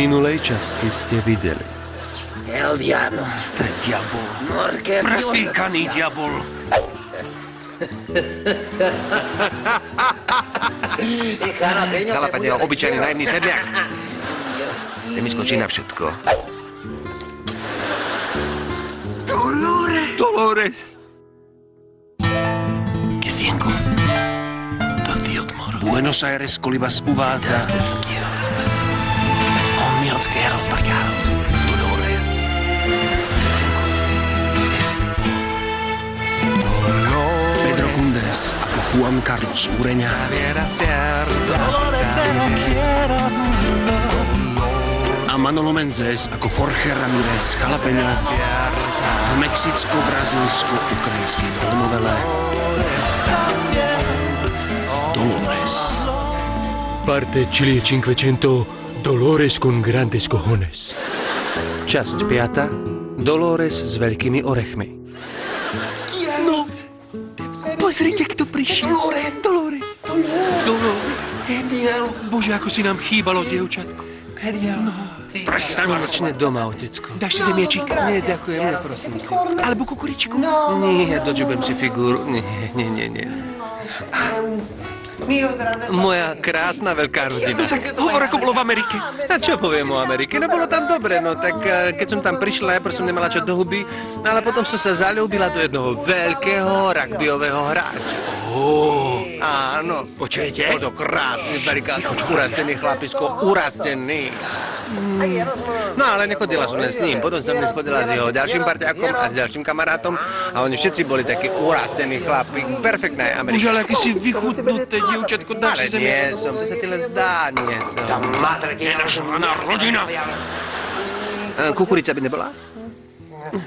minulej časti ste videli. El diablo. Ten diabol. Prefíkaný diabol. Jalapeňo, obyčajný naivný sedliak. Ten mi skočí na všetko. Dolores. Buenos Aires Colibas uvádza Pedro Cundés ako Juan Carlos Ureña a Manolo Menzes ako Jorge Ramírez Jalapeňo v mexicko-brazilsko-ukrajinskej telenovele Dolores. Parte Chile 500 Dolores con grandes cojones. Časť 5. Dolores s veľkými orechmi. No, pozrite, kto prišiel. Dolores. Geniál. Bože, ako si nám chýbalo, dievčatko. Geniál. Prestaň nočne doma, otecko. Dáš si zemiečik? Nie, ďakujem, neprosím si. Alebo kukuričku? Nie, doďubem si figúru. Nie. Moja krásna veľká rodina. Tak hovor, ako bolo v Amerike. A čo poviem o Amerike? No bolo tam dobre, no tak keď som tam prišla, najprv som nemala čo do huby, ale potom som sa zaľúbila do jednoho veľkého rugbyového hráča. Áno. Počujete? Bol to krásny, veliký, urastený chlapisko, urastený. No ale nechodila som len s ním, potom som chodila s jeho ďalším parťákom a s ďalším kamarátom a oni všetci boli takí urastení chlapi, perfektná je Amerika. Už ale aký si vychudnuté, dievčatko, dáš Ale si zemiečik? nie som, to sa ti len zdá, nie som. Tá madre, je nažraná rodina. Kukurica by nebola?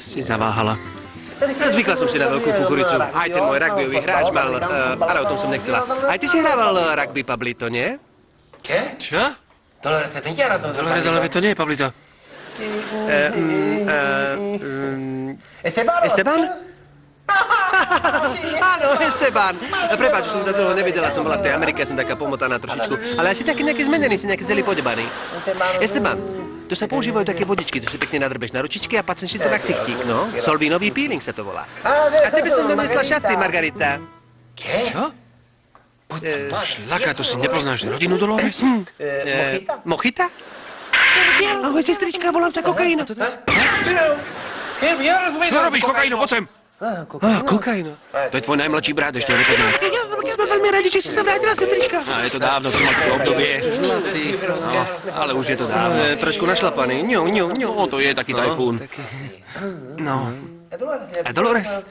Si zaváhala. Zvykla som si na veľkú kukuricu. Aj ten môj rugbyový hráč mal, ale o tom som nechcela. Aj ty si hrával rugby, Pablito, nie? Čo? Dolores de Millera, Dolores, ale to nie je Pablito. Esteban? Áno, Esteban. Prepáč, som ťa dlho nevidela, som bola v tej Amerike, som taká pomotaná trošičku. Ale asi taký nejaký zmenený, si nejaký celý podebaný. Esteban, tu sa používajú také vodičky, to si pekne nadrbeš na ručičky a pacneš si to na ksichtík, no. Solvínový peeling sa to volá. A tebe som donesla šaty, Margarita. Čo? Šlaka, to si nepoznáš rodinu Dolores? Mochita? Ahoj, sestrička, volám sa Kokaino. Čo robíš, kokaino, poď sem. Kokaino. To je tvoj najmladší brat, ešte ho nepoznáš. Sme veľmi radi, že si sa vrátila, sestrička. A je to dávno, som mal také obdobie. No, ale už je to dávno. Trošku našlapaný. No, to je taký tajfún. No. A Dolores,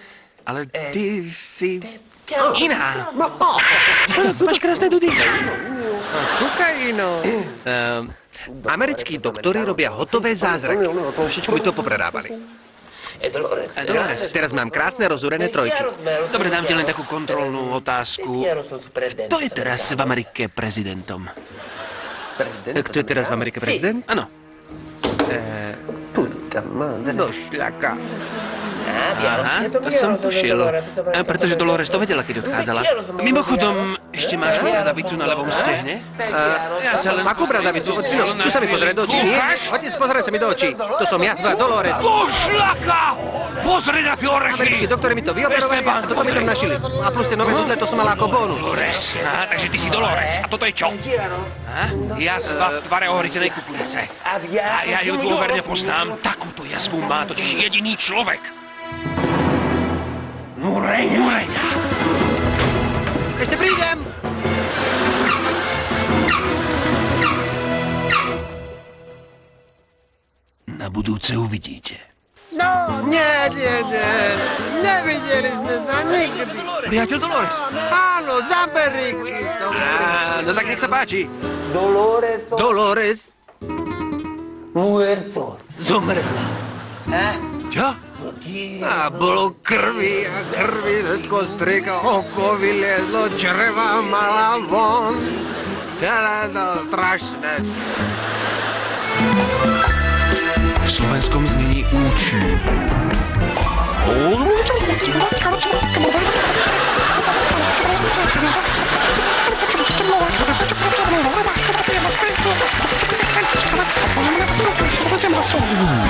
ale ty si iná. Máš krásne dudy. Kokaino. Americkí doktori robia hotové zázraky. Všetko by to poprerábali. Dolores, Teraz mám krásne rozúrené trojky. dobre, dám ti len takú kontrolnú otázku. Kto je teraz v Amerike prezidentom? Kto je teraz v Amerike prezident? Áno. Do šľaka. Aha, to som tušil. Pretože Dolores to vedela, keď odchádzala. Mimochodom, ešte máš tú bradavicu na ľavom stehne? Ja sa len... Akú bradavicu? Ocino, tu sa mi pozrie do očí, nie? Otec, pozrie sa mi do očí. To som ja, tvoja Dolores. Pošlaka! Pozri na tie Americkí orechy! doktori mi to vyoperovali a toto mi tam našili. A plus tie nové dudle, to som mala ako bónus. Dolores. Aha, takže ty si Dolores. A toto je čo? Jazva v tvare ohryzenej kukurice. A ja ju dôverne poznám. Takúto jazvu má totiž jediný človek. Ureňa. Ešte prídem! Na budúce uvidíte. Nie. Nevideli sme sa nikdy. Priateľ Dolores. Áno, z Ameriky som. No tak nech sa páči. Dolores Muerto. zomrela. Čo? A bolo krvi a krvi, všetko strieka, oko vyliezlo, čreva mala von. Celé to strašné. V slovenskom znení účinku. Oh.